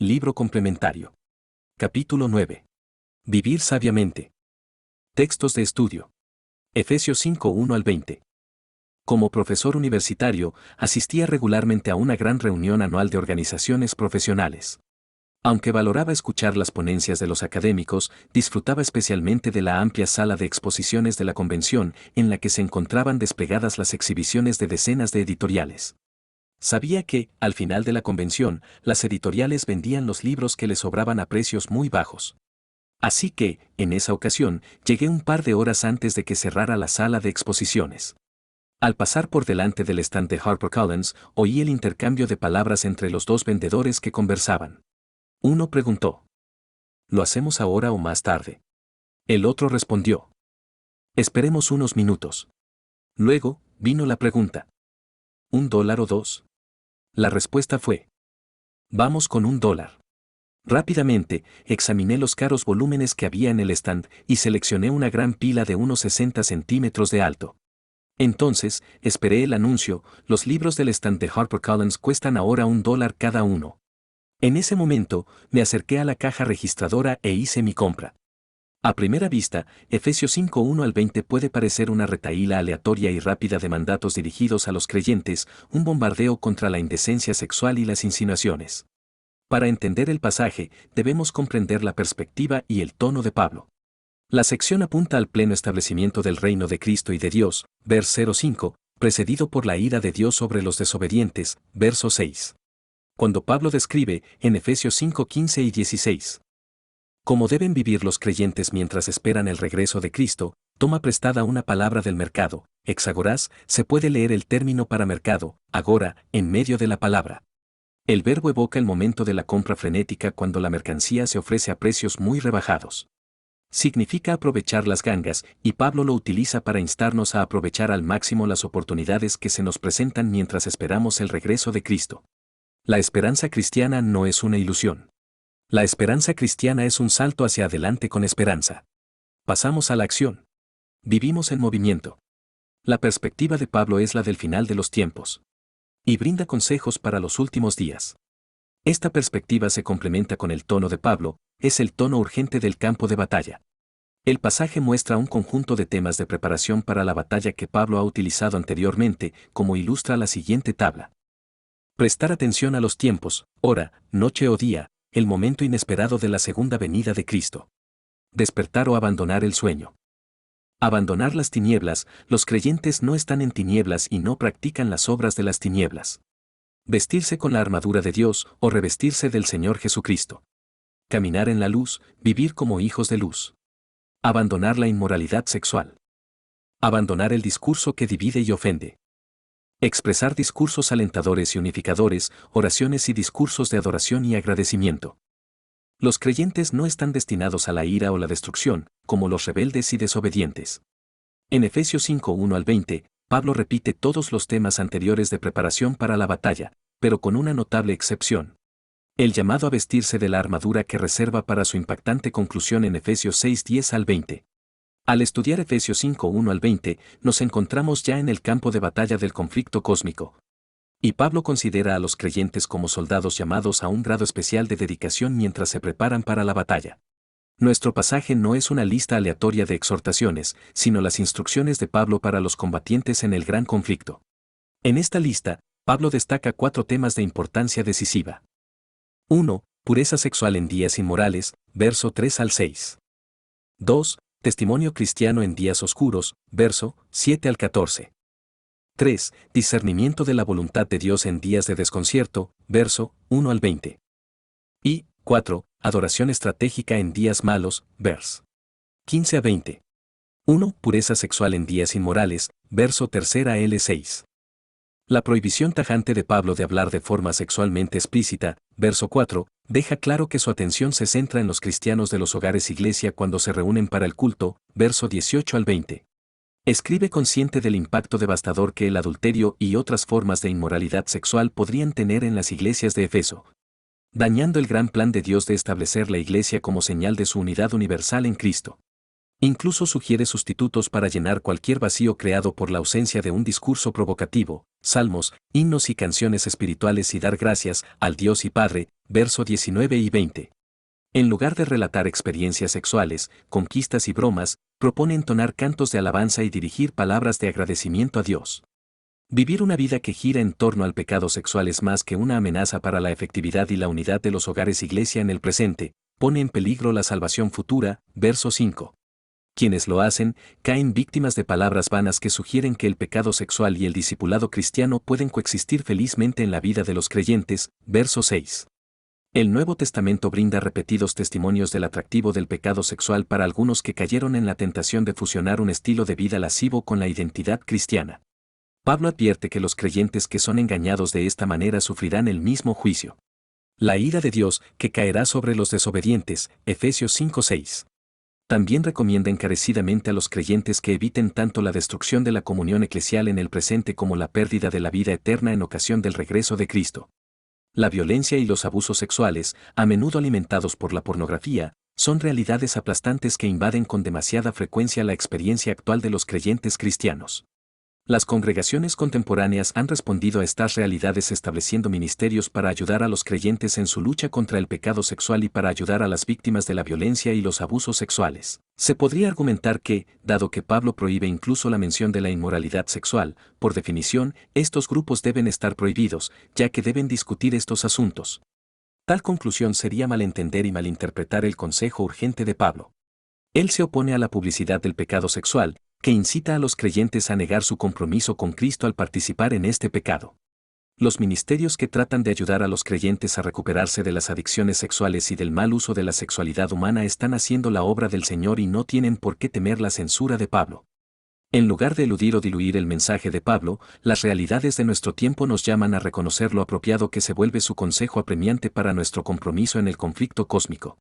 Libro complementario. Capítulo 9. Vivir sabiamente. Textos de estudio. Efesios 5, 1 al 20. Como profesor universitario, asistía regularmente a una gran reunión anual de organizaciones profesionales. Aunque valoraba escuchar las ponencias de los académicos, disfrutaba especialmente de la amplia sala de exposiciones de la convención, en la que se encontraban desplegadas las exhibiciones de decenas de editoriales. Sabía que, al final de la convención, las editoriales vendían los libros que les sobraban a precios muy bajos. Así que, en esa ocasión, llegué un par de horas antes de que cerrara la sala de exposiciones. Al pasar por delante del stand de HarperCollins, oí el intercambio de palabras entre los dos vendedores que conversaban. Uno preguntó: ¿lo hacemos ahora o más tarde? El otro respondió: esperemos unos minutos. Luego, vino la pregunta: ¿$1 o 2? La respuesta fue: vamos con $1. Rápidamente, examiné los caros volúmenes que había en el stand y seleccioné una gran pila de unos 60 centímetros de alto. Entonces, esperé el anuncio: los libros del stand de HarperCollins cuestan ahora $1 cada uno. En ese momento, me acerqué a la caja registradora e hice mi compra. A primera vista, Efesios 5, 1 al 20 puede parecer una retahíla aleatoria y rápida de mandatos dirigidos a los creyentes, un bombardeo contra la indecencia sexual y las insinuaciones. Para entender el pasaje, debemos comprender la perspectiva y el tono de Pablo. La sección apunta al pleno establecimiento del reino de Cristo y de Dios, verso 05, precedido por la ira de Dios sobre los desobedientes, verso 6. Cuando Pablo describe, en Efesios 5, 15 y 16, cómo deben vivir los creyentes mientras esperan el regreso de Cristo, toma prestada una palabra del mercado, exagorás. Se puede leer el término para mercado, agora, en medio de la palabra. El verbo evoca el momento de la compra frenética cuando la mercancía se ofrece a precios muy rebajados. Significa aprovechar las gangas, y Pablo lo utiliza para instarnos a aprovechar al máximo las oportunidades que se nos presentan mientras esperamos el regreso de Cristo. La esperanza cristiana no es una ilusión. La esperanza cristiana es un salto hacia adelante con esperanza. Pasamos a la acción. Vivimos en movimiento. La perspectiva de Pablo es la del final de los tiempos. Y brinda consejos para los últimos días. Esta perspectiva se complementa con el tono de Pablo, es el tono urgente del campo de batalla. El pasaje muestra un conjunto de temas de preparación para la batalla que Pablo ha utilizado anteriormente, como ilustra la siguiente tabla. Prestar atención a los tiempos, hora, noche o día, el momento inesperado de la segunda venida de Cristo. Despertar o abandonar el sueño. Abandonar las tinieblas. Los creyentes no están en tinieblas y no practican las obras de las tinieblas. Vestirse con la armadura de Dios o revestirse del Señor Jesucristo. Caminar en la luz, vivir como hijos de luz. Abandonar la inmoralidad sexual. Abandonar el discurso que divide y ofende. Expresar discursos alentadores y unificadores, oraciones y discursos de adoración y agradecimiento. Los creyentes no están destinados a la ira o la destrucción, como los rebeldes y desobedientes. En Efesios 5, 1 al 20, Pablo repite todos los temas anteriores de preparación para la batalla, pero con una notable excepción: el llamado a vestirse de la armadura que reserva para su impactante conclusión en Efesios 6, 10 al 20. Al estudiar Efesios 5, 1 al 20, nos encontramos ya en el campo de batalla del conflicto cósmico. Y Pablo considera a los creyentes como soldados llamados a un grado especial de dedicación mientras se preparan para la batalla. Nuestro pasaje no es una lista aleatoria de exhortaciones, sino las instrucciones de Pablo para los combatientes en el gran conflicto. En esta lista, Pablo destaca 4 temas de importancia decisiva. 1. Pureza sexual en días inmorales, verso 3 al 6. 2. Testimonio cristiano en días oscuros, verso 7 al 14. 3. Discernimiento de la voluntad de Dios en días de desconcierto, verso 1 al 20. Y 4. Adoración estratégica en días malos, vers. 15 a 20. 1. Pureza sexual en días inmorales, verso 3 a L6. La prohibición tajante de Pablo de hablar de forma sexualmente explícita, verso 4, deja claro que su atención se centra en los cristianos de los hogares iglesia cuando se reúnen para el culto, verso 18 al 20. Escribe consciente del impacto devastador que el adulterio y otras formas de inmoralidad sexual podrían tener en las iglesias de Efeso, dañando el gran plan de Dios de establecer la iglesia como señal de su unidad universal en Cristo. Incluso sugiere sustitutos para llenar cualquier vacío creado por la ausencia de un discurso provocativo, salmos, himnos y canciones espirituales y dar gracias al Dios y Padre verso 19 y 20. En lugar de relatar experiencias sexuales, conquistas y bromas, propone entonar cantos de alabanza y dirigir palabras de agradecimiento a Dios. Vivir una vida que gira en torno al pecado sexual es más que una amenaza para la efectividad y la unidad de los hogares iglesia en el presente, pone en peligro la salvación futura, verso 5. Quienes lo hacen, caen víctimas de palabras vanas que sugieren que el pecado sexual y el discipulado cristiano pueden coexistir felizmente en la vida de los creyentes, verso 6. El Nuevo Testamento brinda repetidos testimonios del atractivo del pecado sexual para algunos que cayeron en la tentación de fusionar un estilo de vida lascivo con la identidad cristiana. Pablo advierte que los creyentes que son engañados de esta manera sufrirán el mismo juicio. La ira de Dios que caerá sobre los desobedientes, Efesios 5:6. También recomienda encarecidamente a los creyentes que eviten tanto la destrucción de la comunión eclesial en el presente como la pérdida de la vida eterna en ocasión del regreso de Cristo. La violencia y los abusos sexuales, a menudo alimentados por la pornografía, son realidades aplastantes que invaden con demasiada frecuencia la experiencia actual de los creyentes cristianos. Las congregaciones contemporáneas han respondido a estas realidades estableciendo ministerios para ayudar a los creyentes en su lucha contra el pecado sexual y para ayudar a las víctimas de la violencia y los abusos sexuales. Se podría argumentar que, dado que Pablo prohíbe incluso la mención de la inmoralidad sexual, por definición, estos grupos deben estar prohibidos, ya que deben discutir estos asuntos. Tal conclusión sería malentender y malinterpretar el consejo urgente de Pablo. Él se opone a la publicidad del pecado sexual, que incita a los creyentes a negar su compromiso con Cristo al participar en este pecado. Los ministerios que tratan de ayudar a los creyentes a recuperarse de las adicciones sexuales y del mal uso de la sexualidad humana están haciendo la obra del Señor y no tienen por qué temer la censura de Pablo. En lugar de eludir o diluir el mensaje de Pablo, las realidades de nuestro tiempo nos llaman a reconocer lo apropiado que se vuelve su consejo apremiante para nuestro compromiso en el conflicto cósmico.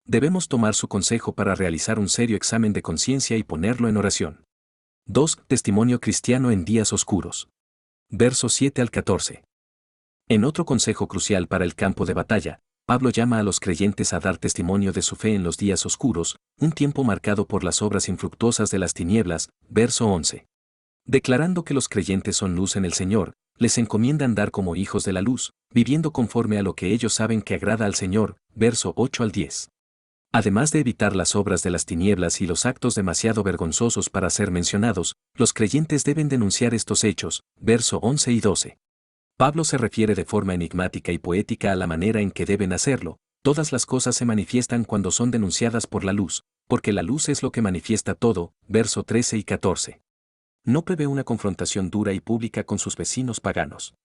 Debemos tomar su consejo para realizar un serio examen de conciencia y ponerlo en oración. 2. Testimonio cristiano en días oscuros. Versos 7 al 14. En otro consejo crucial para el campo de batalla, Pablo llama a los creyentes a dar testimonio de su fe en los días oscuros, un tiempo marcado por las obras infructuosas de las tinieblas, verso 11. Declarando que los creyentes son luz en el Señor, les encomienda andar como hijos de la luz, viviendo conforme a lo que ellos saben que agrada al Señor, verso 8 al 10. Además de evitar las obras de las tinieblas y los actos demasiado vergonzosos para ser mencionados, los creyentes deben denunciar estos hechos, verso 11 y 12. Pablo se refiere de forma enigmática y poética a la manera en que deben hacerlo. Todas las cosas se manifiestan cuando son denunciadas por la luz, porque la luz es lo que manifiesta todo, verso 13 y 14. No prevé una confrontación dura y pública con sus vecinos paganos.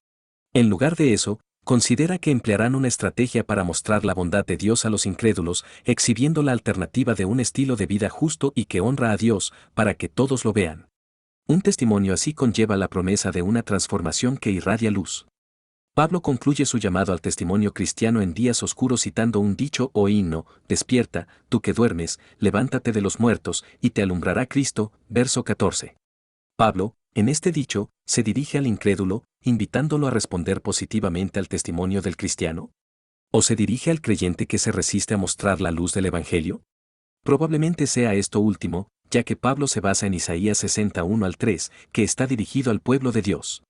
En lugar de eso, considera que emplearán una estrategia para mostrar la bondad de Dios a los incrédulos, exhibiendo la alternativa de un estilo de vida justo y que honra a Dios, para que todos lo vean. Un testimonio así conlleva la promesa de una transformación que irradia luz. Pablo concluye su llamado al testimonio cristiano en días oscuros citando un dicho o himno: despierta, tú que duermes, levántate de los muertos, y te alumbrará Cristo, verso 14. Pablo, en este dicho, se dirige al incrédulo, invitándolo a responder positivamente al testimonio del cristiano. ¿O se dirige al creyente que se resiste a mostrar la luz del Evangelio? Probablemente sea esto último, ya que Pablo se basa en Isaías 61 al 3, que está dirigido al pueblo de Dios.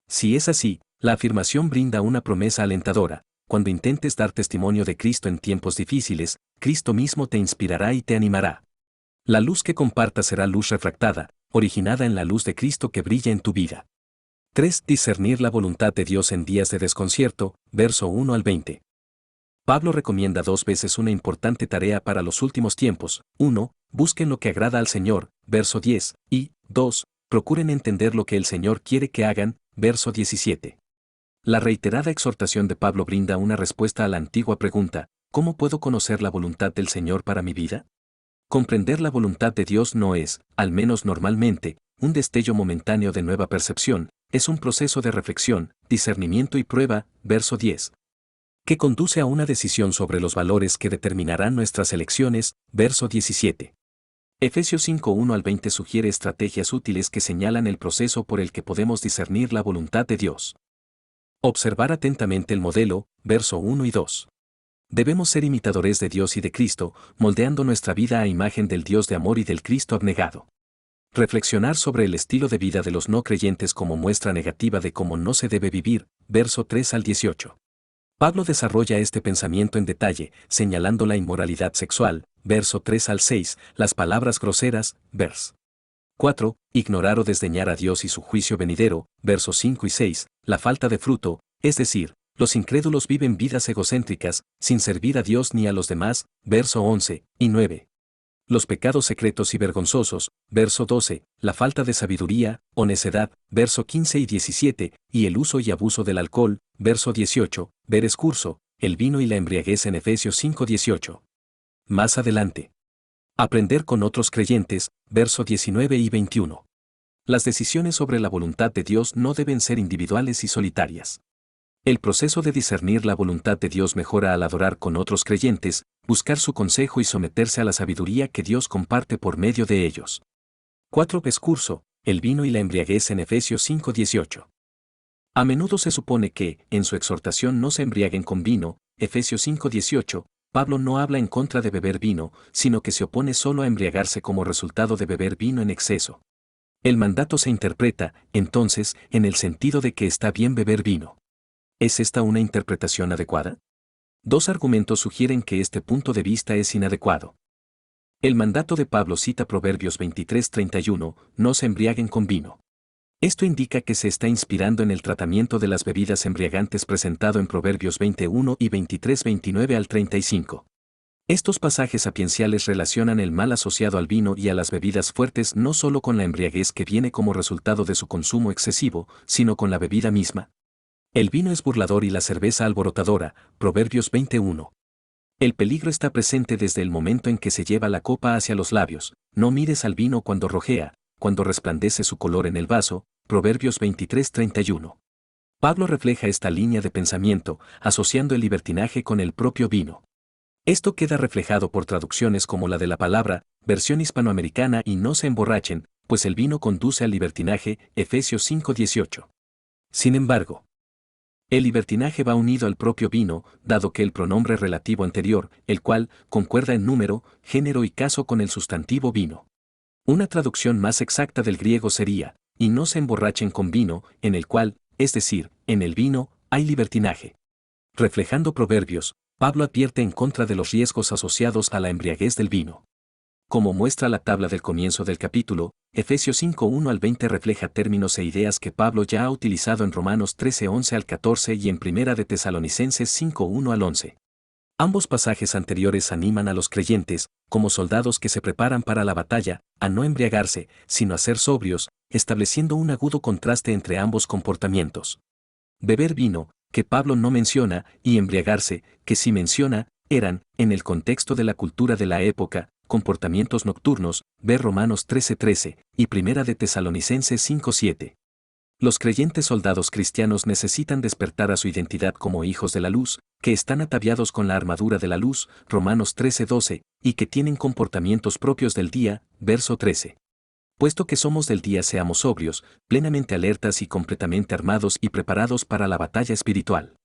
Si es así, la afirmación brinda una promesa alentadora: cuando intentes dar testimonio de Cristo en tiempos difíciles, Cristo mismo te inspirará y te animará. La luz que compartas será luz refractada, originada en la luz de Cristo que brilla en tu vida. 3. Discernir la voluntad de Dios en días de desconcierto, verso 1 al 20. Pablo recomienda 2 veces una importante tarea para los últimos tiempos: 1. Busquen lo que agrada al Señor, verso 10, y 2. Procuren entender lo que el Señor quiere que hagan, verso 17. La reiterada exhortación de Pablo brinda una respuesta a la antigua pregunta: ¿cómo puedo conocer la voluntad del Señor para mi vida? Comprender la voluntad de Dios no es, al menos normalmente, un destello momentáneo de nueva percepción, es un proceso de reflexión, discernimiento y prueba, verso 10. Que conduce a una decisión sobre los valores que determinarán nuestras elecciones, verso 17. Efesios 5:1 al 20 sugiere estrategias útiles que señalan el proceso por el que podemos discernir la voluntad de Dios. Observar atentamente el modelo, verso 1 y 2. Debemos ser imitadores de Dios y de Cristo, moldeando nuestra vida a imagen del Dios de amor y del Cristo abnegado. Reflexionar sobre el estilo de vida de los no creyentes como muestra negativa de cómo no se debe vivir, verso 3 al 18. Pablo desarrolla este pensamiento en detalle, señalando la inmoralidad sexual, verso 3 al 6, las palabras groseras, vers. 4. Ignorar o desdeñar a Dios y su juicio venidero, versos 5 y 6, la falta de fruto, es decir, los incrédulos viven vidas egocéntricas, sin servir a Dios ni a los demás, verso 11 y 9. Los pecados secretos y vergonzosos, verso 12, la falta de sabiduría o necedad, verso 15 y 17, y el uso y abuso del alcohol, verso 18, ver excurso, el vino y la embriaguez en Efesios 5:18. Más adelante. Aprender con otros creyentes, verso 19 y 21. Las decisiones sobre la voluntad de Dios no deben ser individuales y solitarias. El proceso de discernir la voluntad de Dios mejora al adorar con otros creyentes, buscar su consejo y someterse a la sabiduría que Dios comparte por medio de ellos. 4. Excurso, el vino y la embriaguez en Efesios 5:18. A menudo se supone que, en su exhortación no se embriaguen con vino, Efesios 5:18, Pablo no habla en contra de beber vino, sino que se opone solo a embriagarse como resultado de beber vino en exceso. El mandato se interpreta, entonces, en el sentido de que está bien beber vino. ¿Es esta una interpretación adecuada? Dos argumentos sugieren que este punto de vista es inadecuado. El mandato de Pablo cita Proverbios 23:31, no se embriaguen con vino. Esto indica que se está inspirando en el tratamiento de las bebidas embriagantes presentado en Proverbios 21 y 23:29 al 35. Estos pasajes sapienciales relacionan el mal asociado al vino y a las bebidas fuertes no solo con la embriaguez que viene como resultado de su consumo excesivo, sino con la bebida misma. El vino es burlador y la cerveza alborotadora, Proverbios 21. El peligro está presente desde el momento en que se lleva la copa hacia los labios, no mires al vino cuando rojea, cuando resplandece su color en el vaso, Proverbios 23:31. Pablo refleja esta línea de pensamiento, asociando el libertinaje con el propio vino. Esto queda reflejado por traducciones como la de la palabra, versión hispanoamericana y no se emborrachen, pues el vino conduce al libertinaje, Efesios 5:18. Sin embargo, el libertinaje va unido al propio vino, dado que el pronombre relativo anterior, el cual, concuerda en número, género y caso con el sustantivo vino. Una traducción más exacta del griego sería, y no se emborrachen con vino, en el cual, es decir, en el vino, hay libertinaje. Reflejando Proverbios, Pablo advierte en contra de los riesgos asociados a la embriaguez del vino. Como muestra la tabla del comienzo del capítulo, Efesios 5:1 al 20 refleja términos e ideas que Pablo ya ha utilizado en Romanos 13:11 al 14 y en Primera de Tesalonicenses 5:1 al 11. Ambos pasajes anteriores animan a los creyentes, como soldados que se preparan para la batalla, a no embriagarse, sino a ser sobrios, estableciendo un agudo contraste entre ambos comportamientos. Beber vino, que Pablo no menciona, y embriagarse, que sí menciona, eran, en el contexto de la cultura de la época, comportamientos nocturnos, ver Romanos 13:13, y Primera de Tesalonicenses 5:7. Los creyentes soldados cristianos necesitan despertar a su identidad como hijos de la luz, que están ataviados con la armadura de la luz, Romanos 13:12, y que tienen comportamientos propios del día, verso 13. Puesto que somos del día, seamos sobrios, plenamente alertas y completamente armados y preparados para la batalla espiritual.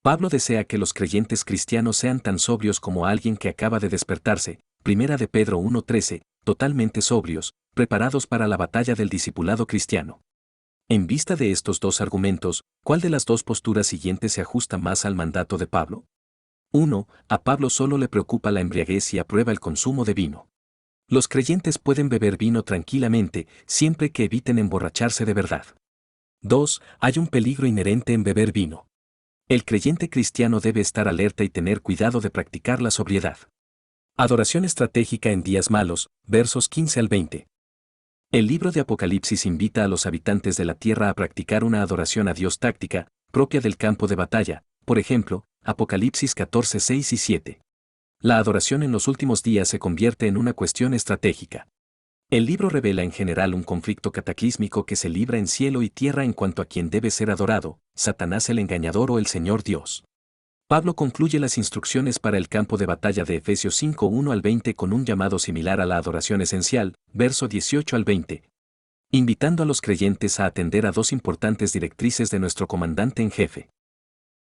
Pablo desea que los creyentes cristianos sean tan sobrios como alguien que acaba de despertarse, Primera de Pedro 1:13, totalmente sobrios, preparados para la batalla del discipulado cristiano. En vista de estos dos argumentos, ¿cuál de las dos posturas siguientes se ajusta más al mandato de Pablo? 1. A Pablo solo le preocupa la embriaguez y aprueba el consumo de vino. Los creyentes pueden beber vino tranquilamente, siempre que eviten emborracharse de verdad. 2. Hay un peligro inherente en beber vino. El creyente cristiano debe estar alerta y tener cuidado de practicar la sobriedad. Adoración estratégica en días malos, versos 15 al 20. El libro de Apocalipsis invita a los habitantes de la tierra a practicar una adoración a Dios táctica, propia del campo de batalla, por ejemplo, Apocalipsis 14:6 y 7. La adoración en los últimos días se convierte en una cuestión estratégica. El libro revela en general un conflicto cataclísmico que se libra en cielo y tierra en cuanto a quien debe ser adorado, Satanás el engañador o el Señor Dios. Pablo concluye las instrucciones para el campo de batalla de Efesios 5:1 al 20 con un llamado similar a la adoración esencial, verso 18 al 20. Invitando a los creyentes a atender a dos importantes directrices de nuestro comandante en jefe.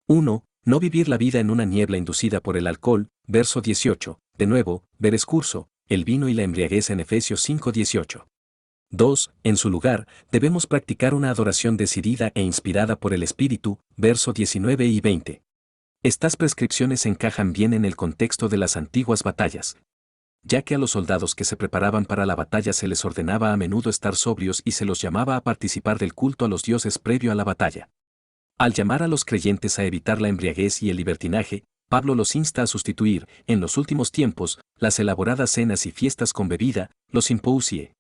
1. No vivir la vida en una niebla inducida por el alcohol, verso 18, de nuevo, ver excurso, el vino y la embriaguez en Efesios 5:18. 2. En su lugar, debemos practicar una adoración decidida e inspirada por el Espíritu, verso 19 y 20. Estas prescripciones encajan bien en el contexto de las antiguas batallas, ya que a los soldados que se preparaban para la batalla se les ordenaba a menudo estar sobrios y se los llamaba a participar del culto a los dioses previo a la batalla. Al llamar a los creyentes a evitar la embriaguez y el libertinaje, Pablo los insta a sustituir, en los últimos tiempos, las elaboradas cenas y fiestas con bebida, los simpousie,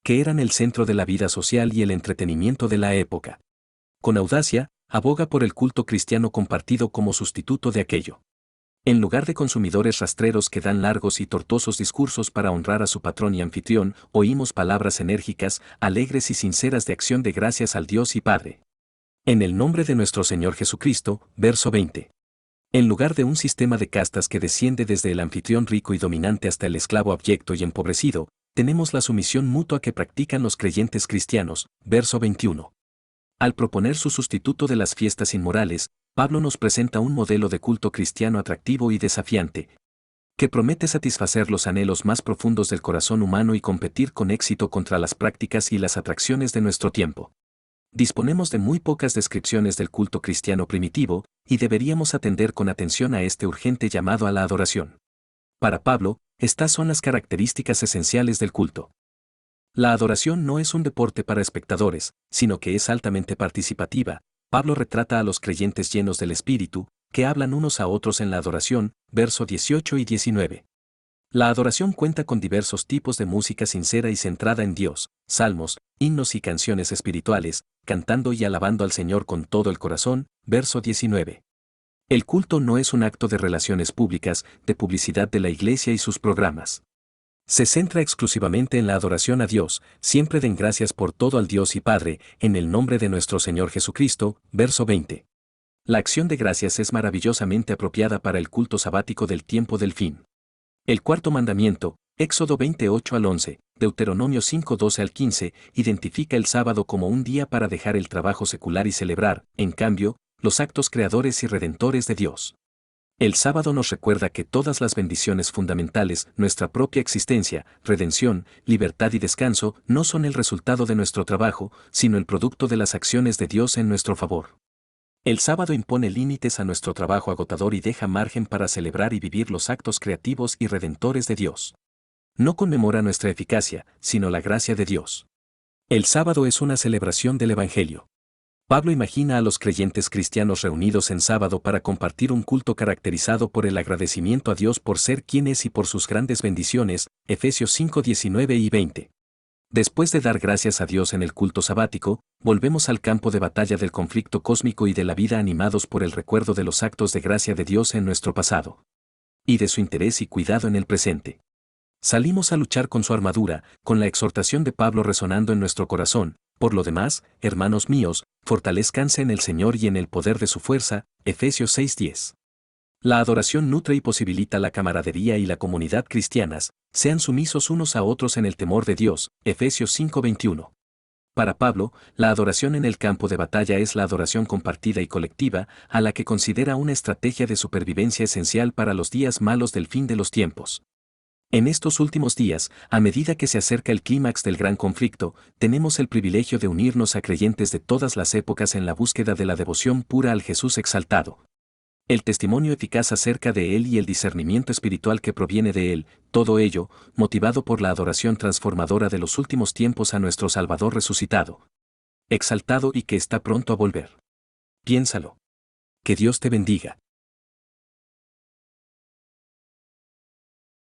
que eran el centro de la vida social y el entretenimiento de la época. Con audacia, aboga por el culto cristiano compartido como sustituto de aquello. En lugar de consumidores rastreros que dan largos y tortuosos discursos para honrar a su patrón y anfitrión, oímos palabras enérgicas, alegres y sinceras de acción de gracias al Dios y Padre. En el nombre de nuestro Señor Jesucristo, verso 20. En lugar de un sistema de castas que desciende desde el anfitrión rico y dominante hasta el esclavo abyecto y empobrecido, tenemos la sumisión mutua que practican los creyentes cristianos, verso 21. Al proponer su sustituto de las fiestas inmorales, Pablo nos presenta un modelo de culto cristiano atractivo y desafiante, que promete satisfacer los anhelos más profundos del corazón humano y competir con éxito contra las prácticas y las atracciones de nuestro tiempo. Disponemos de muy pocas descripciones del culto cristiano primitivo, y deberíamos atender con atención a este urgente llamado a la adoración. Para Pablo, estas son las características esenciales del culto. La adoración no es un deporte para espectadores, sino que es altamente participativa. Pablo retrata a los creyentes llenos del Espíritu, que hablan unos a otros en la adoración, verso 18 y 19. La adoración cuenta con diversos tipos de música sincera y centrada en Dios, salmos, himnos y canciones espirituales, cantando y alabando al Señor con todo el corazón, verso 19. El culto no es un acto de relaciones públicas, de publicidad de la Iglesia y sus programas. Se centra exclusivamente en la adoración a Dios, siempre den gracias por todo al Dios y Padre, en el nombre de nuestro Señor Jesucristo, verso 20. La acción de gracias es maravillosamente apropiada para el culto sabático del tiempo del fin. El cuarto mandamiento, Éxodo 28 al 11, Deuteronomio 5 12 al 15, identifica el sábado como un día para dejar el trabajo secular y celebrar, en cambio, los actos creadores y redentores de Dios. El sábado nos recuerda que todas las bendiciones fundamentales, nuestra propia existencia, redención, libertad y descanso, no son el resultado de nuestro trabajo, sino el producto de las acciones de Dios en nuestro favor. El sábado impone límites a nuestro trabajo agotador y deja margen para celebrar y vivir los actos creativos y redentores de Dios. No conmemora nuestra eficacia, sino la gracia de Dios. El sábado es una celebración del Evangelio. Pablo imagina a los creyentes cristianos reunidos en sábado para compartir un culto caracterizado por el agradecimiento a Dios por ser quien es y por sus grandes bendiciones, Efesios 5 19 y 20. Después de dar gracias a Dios en el culto sabático, volvemos al campo de batalla del conflicto cósmico y de la vida animados por el recuerdo de los actos de gracia de Dios en nuestro pasado. Y de su interés y cuidado en el presente. Salimos a luchar con su armadura, con la exhortación de Pablo resonando en nuestro corazón. Por lo demás, hermanos míos, fortalezcanse en el Señor y en el poder de su fuerza, Efesios 6:10. La adoración nutre y posibilita la camaradería y la comunidad cristianas, sean sumisos unos a otros en el temor de Dios, Efesios 5:21. Para Pablo, la adoración en el campo de batalla es la adoración compartida y colectiva, a la que considera una estrategia de supervivencia esencial para los días malos del fin de los tiempos. En estos últimos días, a medida que se acerca el clímax del gran conflicto, tenemos el privilegio de unirnos a creyentes de todas las épocas en la búsqueda de la devoción pura al Jesús exaltado. El testimonio eficaz acerca de Él y el discernimiento espiritual que proviene de Él, todo ello, motivado por la adoración transformadora de los últimos tiempos a nuestro Salvador resucitado, exaltado y que está pronto a volver. Piénsalo. Que Dios te bendiga.